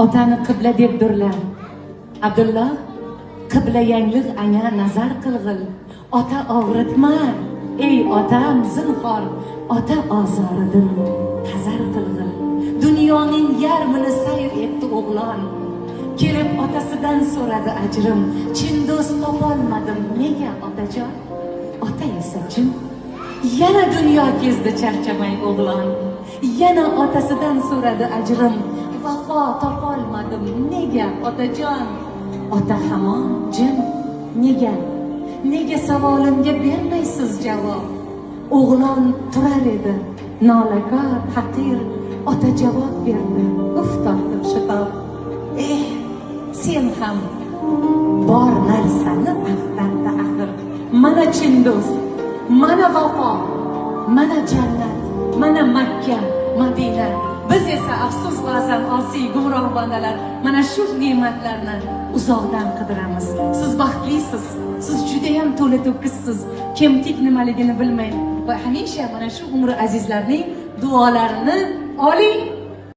otani qibla debdirlar. Abdulloh, qibla yangliq anga nazar qilg'il. Ota og'ritma, ey otam zinhor, ota ozoridan hazar qilg'il. Dunyoning yarmini sayr etdi o'g'lon. Kelib otasidan so'radi ajrim. Chin do'st topolmadim, nega otajon? Ota esa jim. Yana dunyo kezdi charchamay o'g'lon. Yana otasidan so'radi ajrim. Vafo topolmadim, nega otajon? Ota hamon jim. Nega? Nega savolimga bermaysiz javob? O'g'lon turar edi, nolakor, haqir. Ota javob berdi, uf tortib shitob. Sen ham bor narsani maqtanda axir. Mana chin do'st, mana vafo, mana jannat, mana Makka, Madina. Biz esa afsus ba'zan osiy gumroh bandalar mana shu ne'matlarni uzoqdan qidiramiz. Siz baxtlisiz, siz juda ham to'la to'kizsiz, kemtik nimaligini bilmay va hamisha mana shu umri azizlarning duolarini oling.